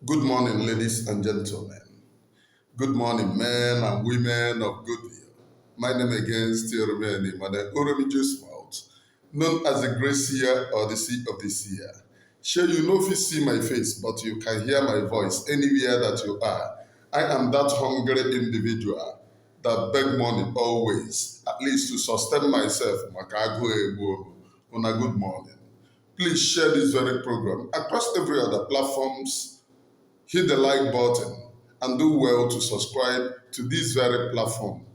Good morning, ladies and gentlemen. Good morning, men and women of goodwill. My name again still remains Mother Oromijus Mouth, known as the Great Seer or the Sea of the Seer. Sure, you know if you see my face, but you can hear my voice anywhere that you are. I am that hungry individual that beg money always, at least to sustain myself. Makago Egbo. On a good morning. Please share this very program across every other platforms. Hit the like button and do well to subscribe to this very platform,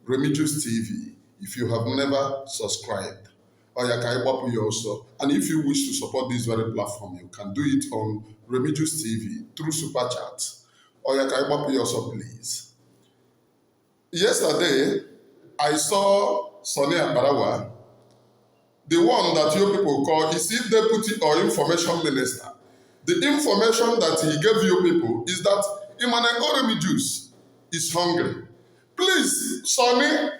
Remigius TV, if you have never subscribed. Or you can help you also. And if you wish to support this very platform, you can do it on Remigius TV through Super Chat. Or you can help you also, please. Yesterday, I saw Sunny Akpakarawa, the one that you people call is he deputy or information minister. The information that he gave you people is that Emmanuel Oromijus is hungry. Please, Sonny,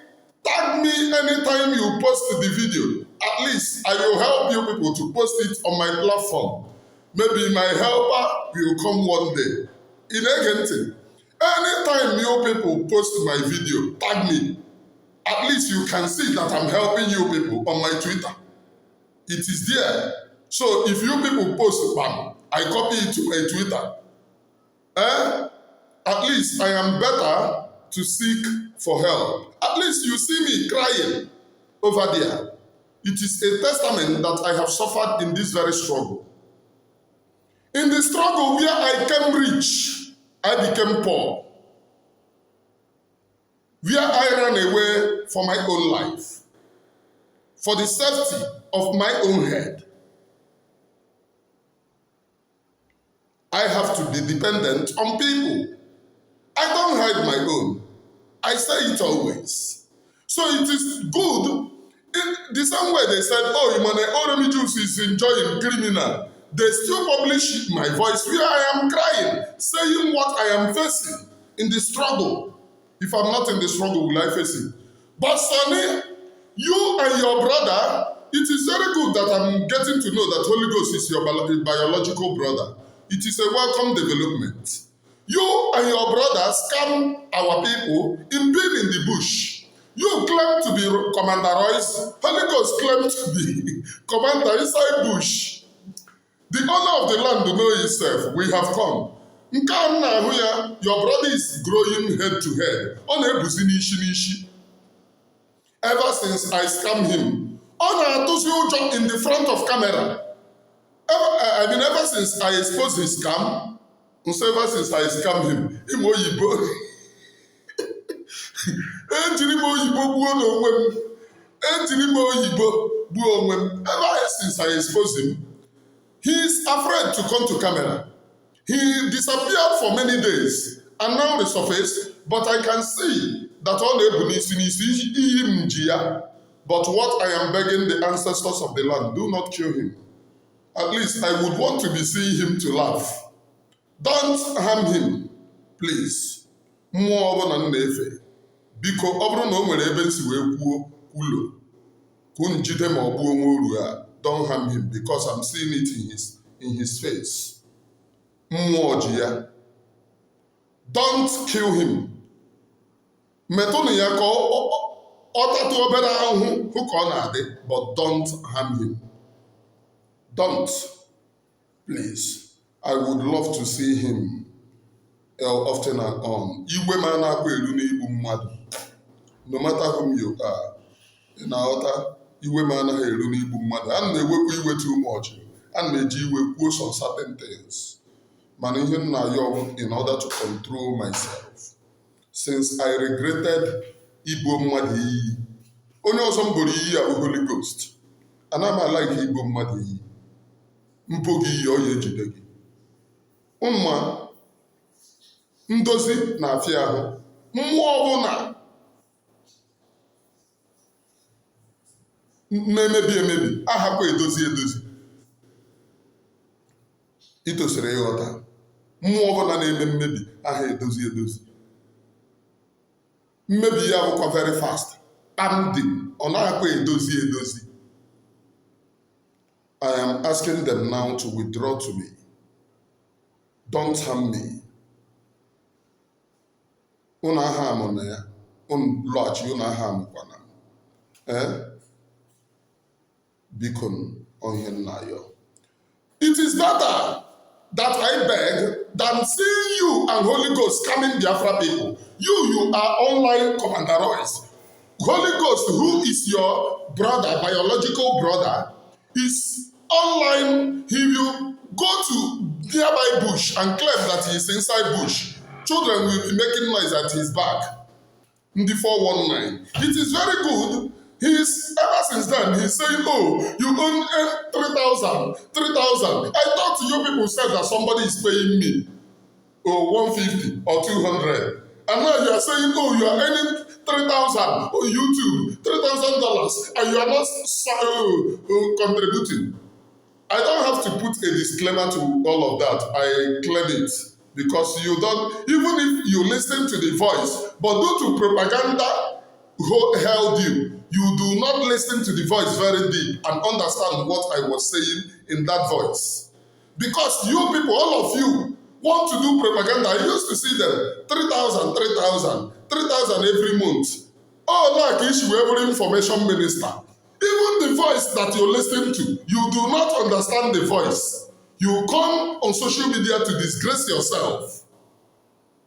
tag me anytime you post the video. At least I will help you people to post it on my platform. Maybe my helper will come one day. In Egente, anytime you people post my video, tag me. At least you can see that I'm helping you people on my Twitter. It is there. So if you people post bam, I copy it to my Twitter. At least I am better to seek for help. At least you see me crying over there. It is a testament that I have suffered in this very struggle. In the struggle where I came rich, I became poor. Where I ran away for my own life, for the safety of my own head. I have to be dependent on people. I don't hide my own. I say it always. So it is good. In the same way they said, oh, Emmanuel Oromijus is enjoying criminal. They still publish my voice where I am crying, saying what I am facing in the struggle. If I'm not in the struggle, will I face it? But Sonny, you and your brother, it is very good that I'm getting to know that Holy Ghost is your biological brother. It is a welcome development. You and your brother scam our people in being in the bush. You claim to be Commander Royce. Holy Ghost claimed to be Commander inside bush. The owner of the land to know himself. We have come. Your brother is growing head to head. Ever since I scammed him, in the front of camera. Ever since I exposed his scam, ever since I scammed him, ever since I exposed him, he is afraid to come to camera. He disappeared for many days and now resurfaced, but I can see that all the is. But what I am begging the ancestors of the land, do not kill him. At least I would want to be seeing him to laugh. Don't harm him, please. Mmụọ ọbụla m na-efe. Biko ọ bụrụ na o nwere ebe nsi wee kwuo kwulo ka unu jide ma ọ bụ onwe uru a, don't harm him because I'm seeing it in his face. Mmụọ ji ya. Don't kill him. Metụnụ ya ka ọ tatụ obere ahụhụ hụ ka ọ na-adị, but don't harm him. Don't. Please. I would love to see him often and on. Igwe ma na-akwa elu n'igbu mmadụ. No matter whom you are. Ị na-aghọta igwe ma anaghị elu n'igbu mmadụ. Ana m ewekwa iwe too much. Ana m eji iwe kwuo some certain things. Mana ihe m na-ayọ in order to control myself. Since I regretted igbu mmadụ iyi. Onye ọzọ m boro iyi a bụ Holy Ghost. Ana m like igbu mmadụ iyi. Mpụ gị iyi ọ ya ejide gị. Mma ndozi na-afịa ahụ. Mmụọ ọbụla na-emebi emebi ahapụ edozi. Itosiri ịghọta. Mmụọ ọbụla na-eme mmebi aha edozi. Mmebi ya bụkwa very fast. Kpamdim ọ na-akwa edozi. I am asking them now to withdraw to me. don't harm me. Una harm on ya. Lodge, una harm kwana. Beacon on Nayo. It is better that I beg than seeing you and Holy Ghost coming Biafra people. You are online Commander Royce. Holy Ghost, who is your brother, biological brother, is online. He will go to nearby bush and claim that he is inside bush. Children will be making noise at his back. In the 419. It is very good. Ever since then, he's saying, oh, you own 3,000. I thought you people said that somebody is paying me 150 or 200. And now you are saying, oh, you are earning 3,000 on YouTube, $3,000, and you are not contributing. I don't have to put a disclaimer to all of that. I claim it. Because you don't, even if you listen to the voice, but due to propaganda held you, you do not listen to the voice very deep and understand what I was saying in that voice. Because you people, all of you, want to do propaganda. I used to see them, 3,000 every month. Oh, like issue every information minister. Even the voice that you listen to, you do not understand the voice. You come on social media to disgrace yourself.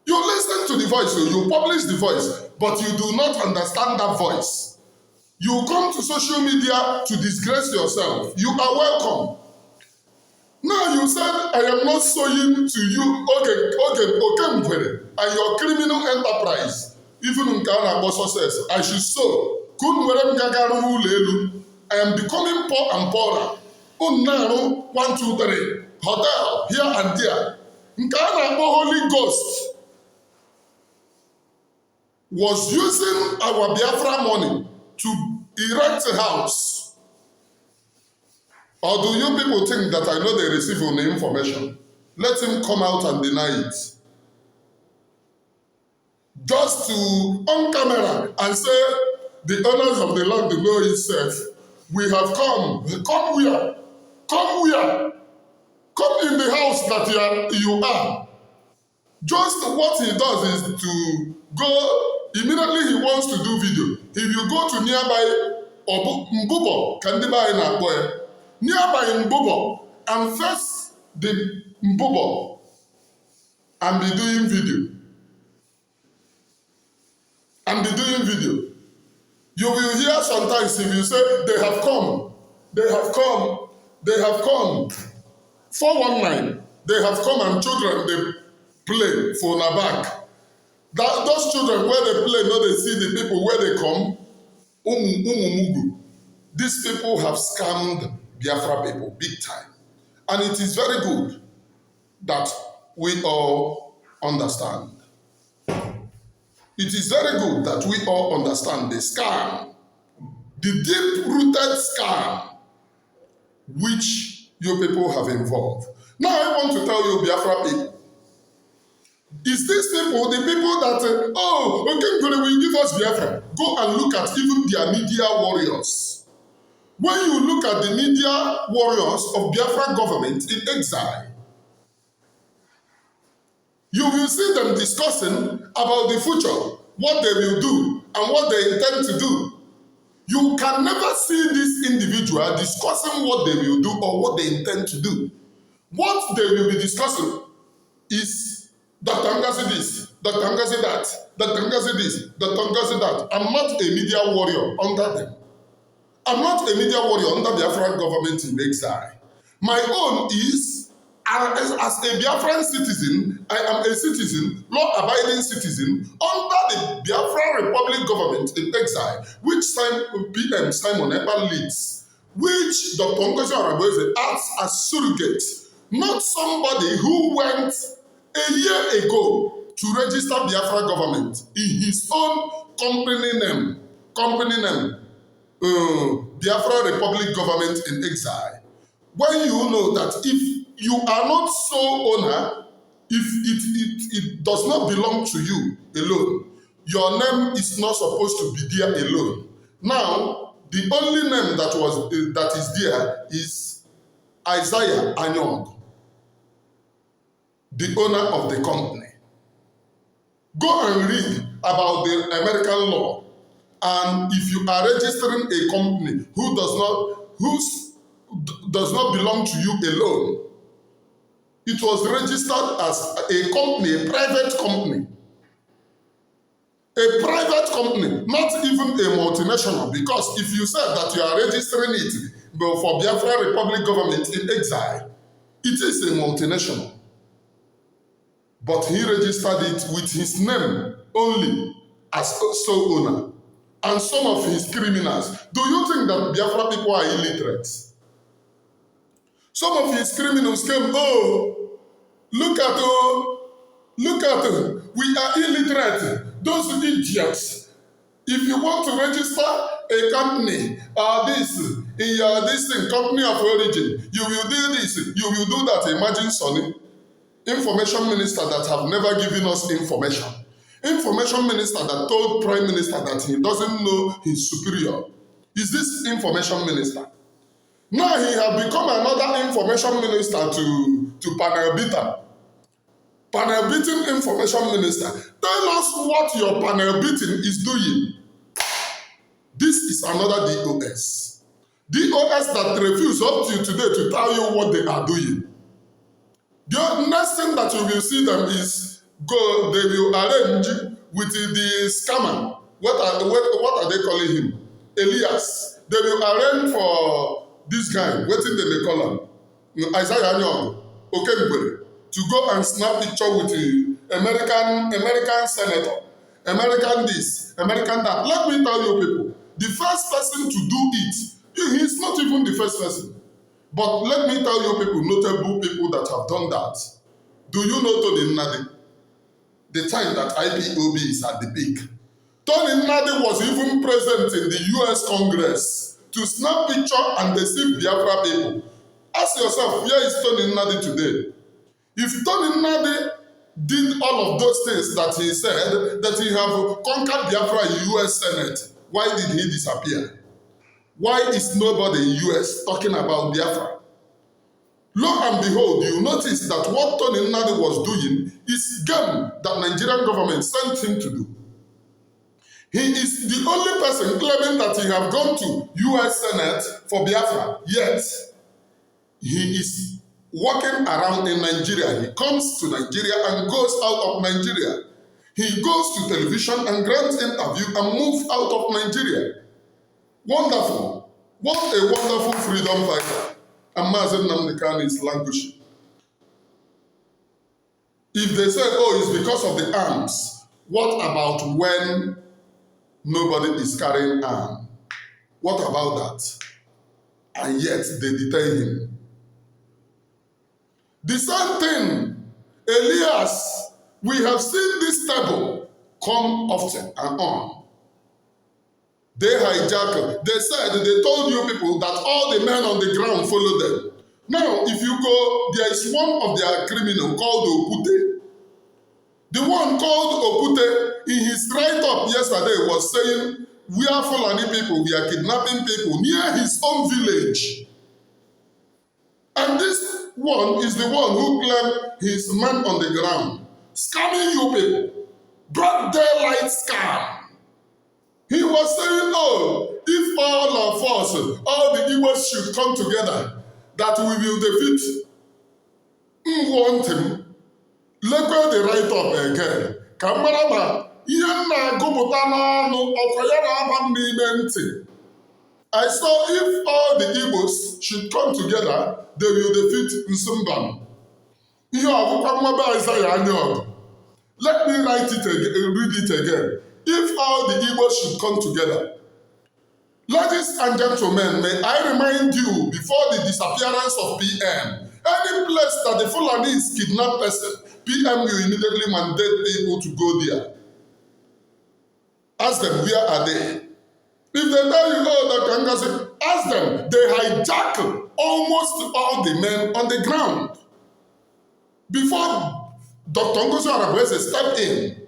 You listen to the voice, you publish the voice, but you do not understand that voice. You come to social media to disgrace yourself. You are welcome. Now you said, I am not sowing to you, Oge Ngwere, and your criminal enterprise. Even in Ghana, Bosso says, I should sow. I am becoming poor and poorer. Unnano, 1, 2, 3. Hotel, here and there. Nkana Holy Ghost was using our Biafra money to erect a house. Or do you people think that I know they receive on the information? Let him come out and deny it. Just to, on camera, and say, the owners of the land, the law itself, we have come. Come where? Come where? Come in the house that you are. Just what he does is to go, immediately he wants to do video. If you go to nearby Mbubo, Kandiba in Akboye, nearby Mbubo, and face the Mbubo, and be doing video. You will hear sometimes if you say, they have come. 419, they have come and children, they play for na back. Those children where they play, no, they see the people where they come. Umugu. These people have scammed Biafra people big time. And it is very good that we all understand. It is very good that we all understand the scam, the deep-rooted scam which you people have involved. Now I want to tell you, Biafra people, is these people, the people that, okay, will give us Biafra, go and look at even their media warriors. When you look at the media warriors of Biafra government in exile, you will see them discussing about the future, what they will do, and what they intend to do. You can never see this individual discussing what they will do or what they intend to do. What they will be discussing is Dr. Ngozi this, Dr. Ngozi that, Dr. Ngozi this, Dr. Ngozi that. I'm not a media warrior under them. I'm not a media warrior under the Biafran government in exile. My own is, as a Biafran citizen, I am a citizen, law-abiding citizen, under the Biafran Republic government in exile, which PM Simon Ekpa leads, which Dr. Ngozi Araboeze acts as surrogate, not somebody who went a year ago to register Biafra government in his own company name, Biafra Republic government in exile. When you know that if you are not sole owner, if it does not belong to you alone, your name is not supposed to be there alone. Now, the only name that is there is Isaiah Anyaogu. the owner of the company. Go and read about the American law. And if you are registering a company who does not belong to you alone, it was registered as a company, a private company. A private company, not even a multinational, because if you said that you are registering it for Biafra Republic government in exile, it is a multinational. But he registered it with his name only as sole owner. And some of his criminals. Do you think that Biafra people are illiterate? Some of his criminals came, look at, we are illiterate. Those idiots. If you want to register a company this company of origin, you will do this, you will do that. Imagine Sunny, information minister that have never given us information. Information minister that told prime minister that he doesn't know his superior. Is this information minister? Now he has become another information minister to panel beater. Panel beating information minister. Tell us what your panel beating is doing. This is another DOS. DOS that refuse up to today to tell you what they are doing. The next thing that you will see them is they will arrange with the scammer. What are they calling him? Elias. They will arrange for this guy, waiting they call him, Oge Anyaogu Ngwere, to go and snap picture with the American senator, American this, American that. Let me tell you people, the first person to do it, he's not even the first person. But let me tell you people, notable people that have done that. Do you know Tony Nnadi? The time that IPOB is at the peak. Tony Nnadi was even present in the US Congress to snap picture and deceive Biafra people. Ask yourself, where is Tony Nnadi today? If Tony Nnadi did all of those things that he said, that he have conquered Biafra in US Senate, why did he disappear? Why is nobody in US talking about Biafra? Lo and behold, you notice that what Tony Nnadi was doing is game that Nigerian government sent him to do. He is the only person claiming that he have gone to US Senate for Biafra, yet he is walking around in Nigeria. He comes to Nigeria and goes out of Nigeria. He goes to television and grants interview and moves out of Nigeria. Wonderful. What a wonderful freedom fighter. And Mazen Nnamdi Kanu is languishing. If they say, it's because of the arms, what about when nobody is carrying arms? What about that? And yet they detain him. The same thing, Elias, we have seen this table come often and on. They hijacked. They told you people that all the men on the ground follow them. Now, if you go, there is one of their criminals called Okute. The one called Okute, in his write-up yesterday, was saying, we are Fulani people, we are kidnapping people near his own village. And this one is the one who claimed his man on the ground, scamming you people. Broad daylight scam. He was saying, if all of us, all the Igbos should come together, that we will defeat want him. Let go the right up again. Kamaraba, I saw if all the Igbos should come together, they will defeat Nsumban. Let me write it again, read it again. If all the Igbos should come together. Ladies and gentlemen, may I remind you, before the disappearance of PM, any place that the Fulanese kidnap person, PM will immediately mandate people to go there. Ask them, where are they? If they tell you, Dr. Ngasi, ask them, they hijack almost all the men on the ground. Before Dr. Ngozi Arabweze stepped in,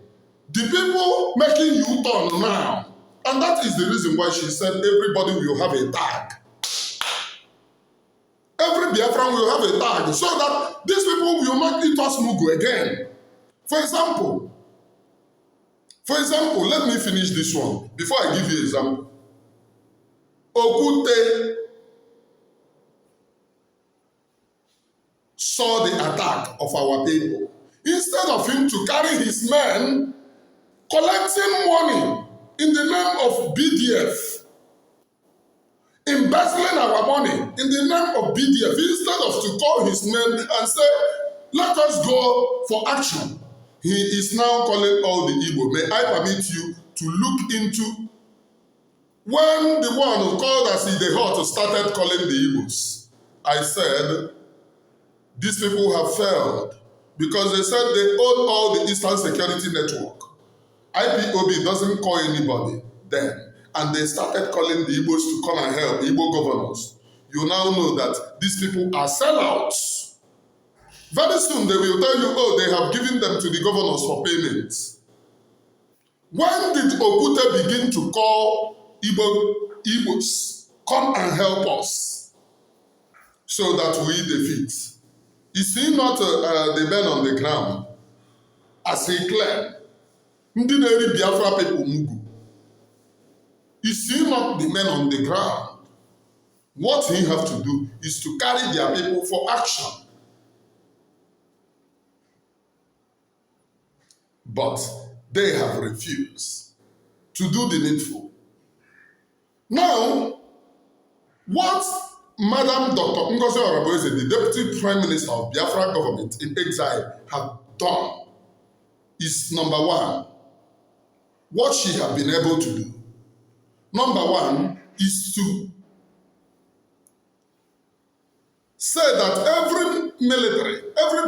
the people making U-turn now, and that is the reason why she said everybody will have a tag. Every Biafran will have a tag so that these people will not eat us mugu again. For example, let me finish this one before I give you an example. Okute saw the attack of our people. Instead of him to carry his men collecting money in the name of BDF, embezzling our money in the name of BDF, instead of to call his men and say, let us go for action, he is now calling all the Igbo. May I permit you to look into when the one who called us in the hut started calling the Igbos. I said, these people have failed because they said they own all the Eastern Security Network. IPOB doesn't call anybody then. And they started calling the Igbos to come and help, Igbo governors. You now know that these people are sellouts. Very soon they will tell you, oh, they have given them to the governors for payments. When did Okute begin to call Igbos, come and help us so that we defeat? Is he not the men on the ground? As he claimed, ndị na-eri Biafra people mugu. Is he not the men on the ground? What he have to do is to carry their people for action. But they have refused to do the needful. Now, what Madam Dr. Ngozi Oraboeze, the Deputy Prime Minister of Biafra government in exile, have done is number one, what she has been able to do. Number one is to say that every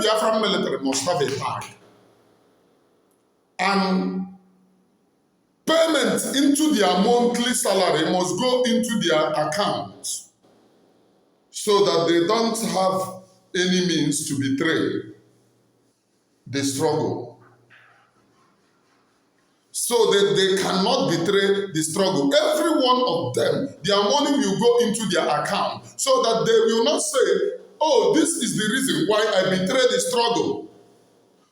Biafran military must have a tag. And payment into their monthly salary must go into their accounts so that they don't have any means to betray the struggle. So that they cannot betray the struggle. Every one of them, their money will go into their account so that they will not say, oh, this is the reason why I betrayed the struggle.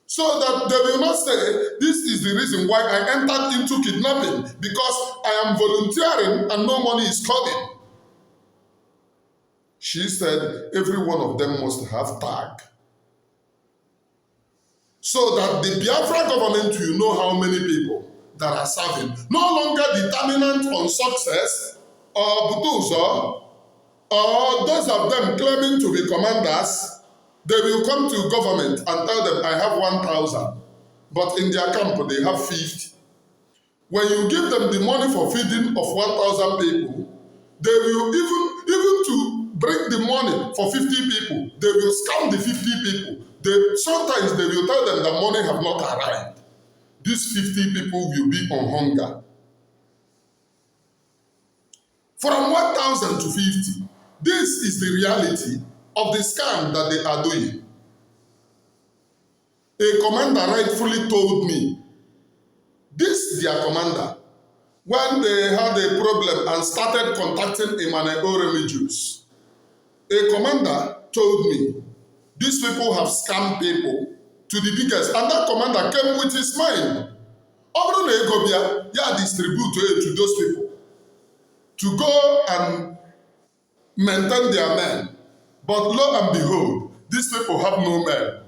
So that they will not say, this is the reason why I entered into kidnapping because I am volunteering and no money is coming. She said every one of them must have tag. So that the Biafra government will know how many people that are serving. No longer determinant on success or butuzo or those of them claiming to be commanders. They will come to government and tell them, I have 1,000. But in their camp, they have 50. When you give them the money for feeding of 1,000 people, they will even to bring the money for 50 people, they will scam the 50 people. Sometimes they will tell them the money have not arrived. These 50 people will be on hunger. From 1,000 to 50, this is the reality of the scam that they are doing. A commander rightfully told me, this their commander, when they had a problem and started contacting Emmanuel Oremijus, a commander told me, these people have scammed people to the biggest, and that commander came with his mind. Distribute to those people to go and maintain their men. But lo and behold, these people have no men.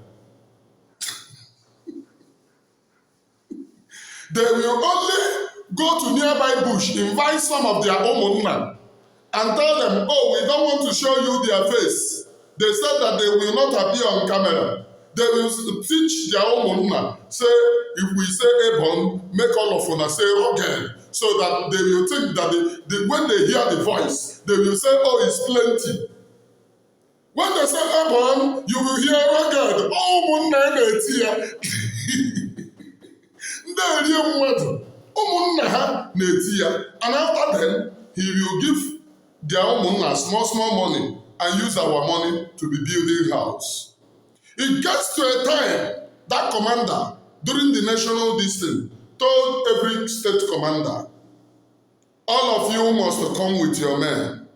They will only go to nearby bush, invite some of their own men, and tell them, oh, we don't want to show you their face. They said that they will not appear on camera. They will teach their own men, say, if we say Ebon, make all of us say Oge, so that they will think that when they hear the voice, they will say, oh, it's plenty. When they say Ebon, you will hear Oge. Oh, and after then, he will give their own small money and use our money to be building house. It gets to a time that commander, during the national district, told every state commander, all of you must come with your men.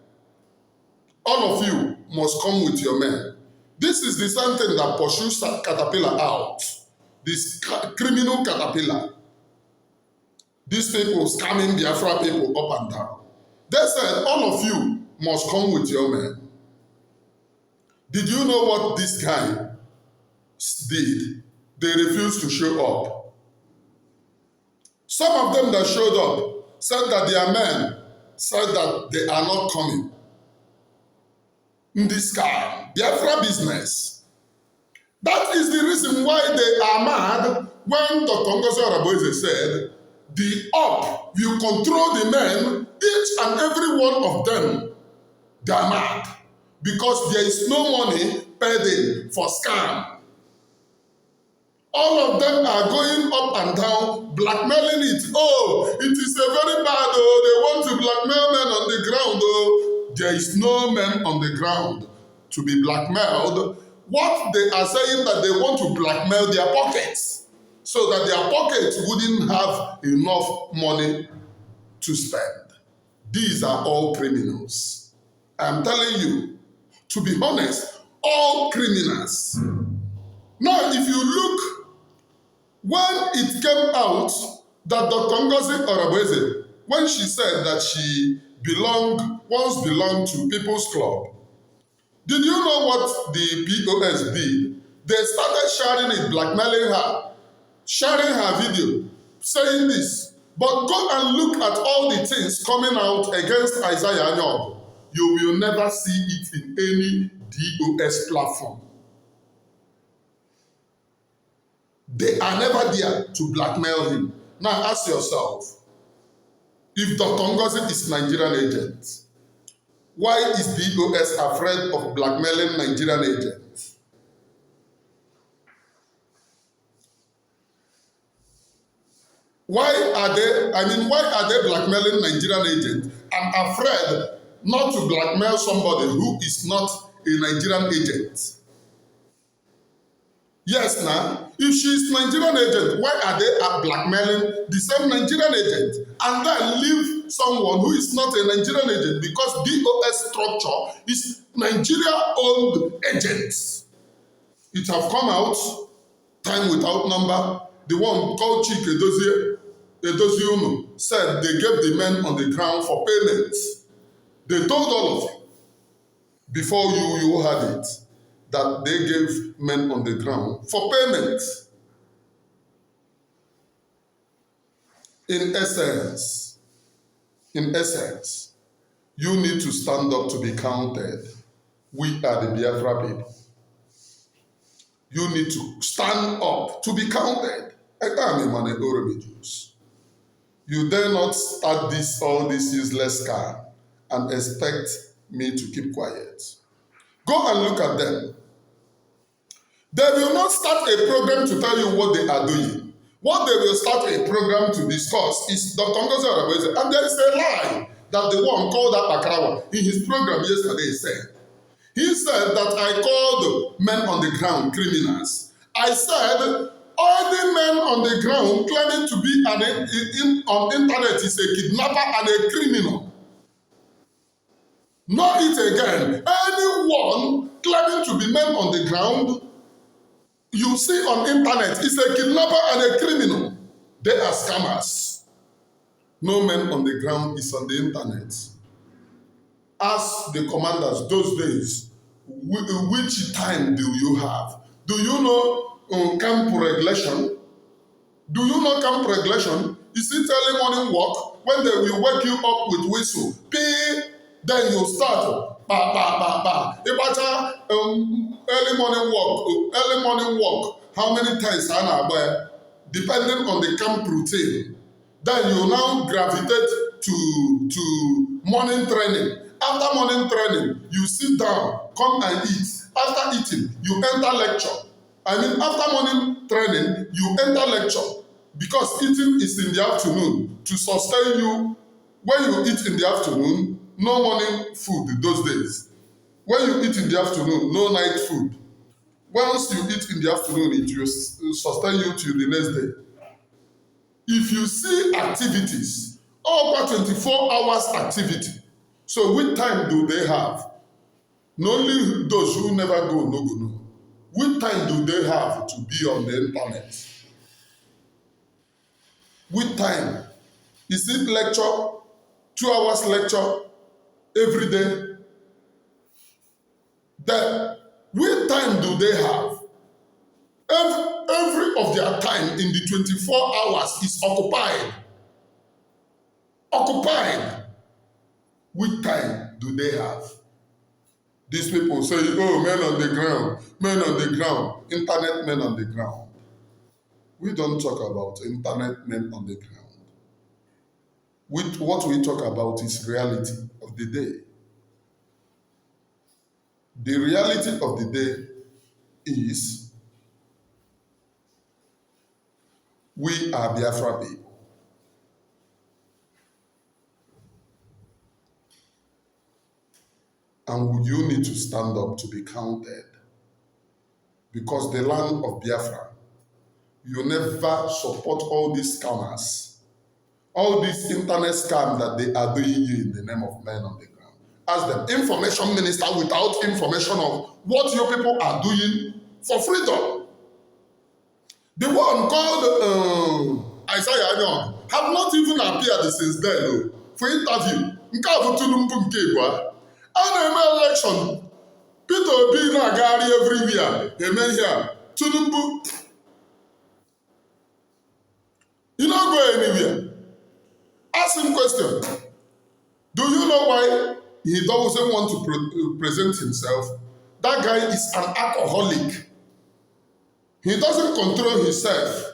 All of you must come with your men. This is the same thing that pursues Caterpillar out. This criminal Caterpillar. These people scamming Biafra people up and down. They said, all of you must come with your men. Did you know what this guy did? They refused to show up. Some of them that showed up said that their men said that they are not coming. In this scam, Biafra business. That is the reason why they are mad when Dr. Ngozi Araboeze said, the up will control the men, each and every one of them. They are mad because there is no money paid in for scam. All of them are going up and down, blackmailing it. Oh, it is a very bad, they want to blackmail men on the ground. Oh, there is no men on the ground to be blackmailed. What they are saying that they want to blackmail their pockets so that their pockets wouldn't have enough money to spend. These are all criminals. I'm telling you, to be honest, all criminals. Now, if you look, when it came out that Dr. Ngozi Araboeze, when she said that she once belonged to People's Club, did you know what the POS did? They started sharing it, blackmailing her, sharing her video, saying this. But go and look at all the things coming out against Isaiah Anyaogu. You will never see it in any DOS platform. They are never there to blackmail him. Now ask yourself, if Dr. Ngozi is Nigerian agent, why is DOS afraid of blackmailing Nigerian agents? Why are they blackmailing Nigerian agents and afraid not to blackmail somebody who is not a Nigerian agent? Yes, now, if she is Nigerian agent, why are they blackmailing the same Nigerian agent and then leave someone who is not a Nigerian agent because DOS structure is Nigeria-owned agents? It have come out, time without number. The one called Chike Edozie said they gave the men on the ground for payments. They told all of you, before you had it, that they gave men on the ground for payment. In essence, you need to stand up to be counted. We are the Biafra people. You need to stand up to be counted. You dare not start all this useless scam and expect me to keep quiet. Go and look at them. They will not start a program to tell you what they are doing. What they will start a program to discuss is Dr. Ngozi Araboeze. And there is a lie that the one called Akpakarawa in his program yesterday said. He said that I called men on the ground criminals. I said all the men on the ground claiming to be on internet is a kidnapper and a criminal. Know it again. Anyone claiming to be men on the ground you see on internet is a kidnapper and a criminal. They are scammers. No man on the ground is on the internet. Ask the commanders those days, which time do you have? Do you know camp regulation? Do you know camp regulation? Is it early morning work when they will wake you up with whistle? Pay, then you start. Early morning walk. How many times depending on the camp routine. Then you now gravitate to morning training. After morning training, you sit down, come and eat. After eating, you enter lecture. After morning training, you enter lecture. Because eating is in the afternoon to sustain you. When you eat in the afternoon, no morning food those days. When you eat in the afternoon, no night food. Once you eat in the afternoon, it will sustain you till the next day. If you see activities, over 24 hours activity, so which time do they have? Not only those who never go, no go, no. Which time do they have to be on the internet? Which time? Is it lecture, 2 hours lecture every day? Then, which time do they have? Every of their time in the 24 hours is occupied. Occupied. Which time do they have? These people say, oh, men on the ground, men on the ground, internet men on the ground. We don't talk about internet men on the ground. What we talk about is reality of the day. The reality of the day is we are Biafra people. And you need to stand up to be counted. Because the land of Biafra, you never support all these scammers, all these internet scams that they are doing you in the name of men on the ground. Ask them, information minister without information of what your people are doing for freedom. The one called Isaiah Anyaogu have not even appeared since then for interview. Nke a bụ Tinubu nke Igbo. A na-eme election. Peter Obi na-agagharị everywhere. Eme ihe a. Tinubu, you not go anywhere. Ask him question. Do you know why he doesn't want to present himself? That guy is an alcoholic. He doesn't control himself.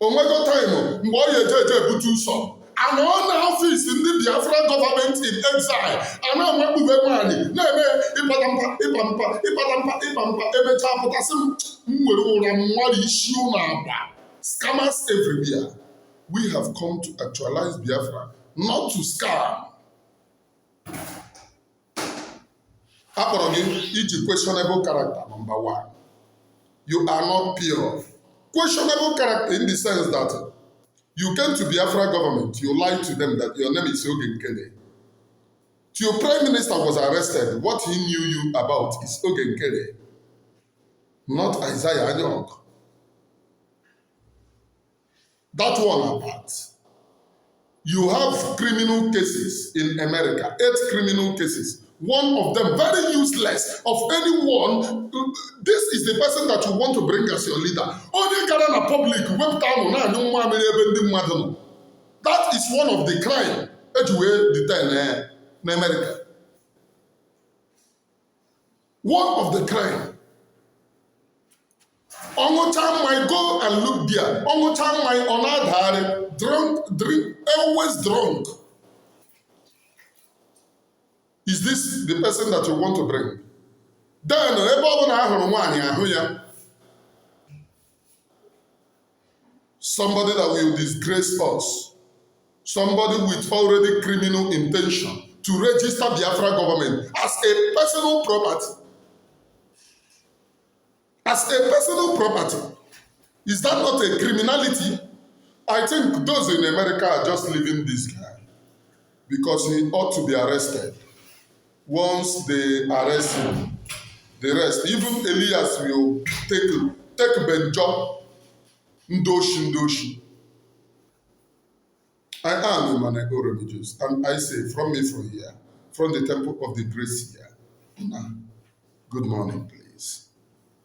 Omego time, mgbe ọ ga-eje ebute ụsọ. And on the office in the Biafra government in exile. And now we move money. Na-eme ịpampa emecha apụtasị m nwere ụra mmadụ isi ụlọ agba. Scammers everywhere. We have come to actualize Biafra, not to scam. Akpọrọ gị iji questionable character, number 1. You are not pure. Questionable character in the sense that you came to Biafra government, you lied to them that your name is Oge Ngwere. Your prime minister was arrested. What he knew you about is Oge Ngwere, not Isaiah Anyaogu. That one apart. You have criminal cases in America, 8 criminal cases. One of them very useless of anyone. This is the person that you want to bring as your leader. Only gara na public webcam na anyụ nwa amịrị ebe ndị mmadụ nọ. That is one of the crime eji wee detain na America. One of the crime. Ọṅụcha mmanya, go and look there. Ọṅụcha mmanya ọ na-adagharị, drink, always drunk. Is this the person that you want to bring? Then, ebe ọ bụla ahụrụ nwaanyị ahụ ya. Somebody that will disgrace us. Somebody with already criminal intention to register Biafra government as a personal property. As a personal property. Is that not a criminality? I think those in America are just leaving this guy because he ought to be arrested. Once they arrest him, the rest, even Elias will take Benjo, Ndoshi. I am a Manego religious, and I say from me from here, from the temple of the grace here. Good morning.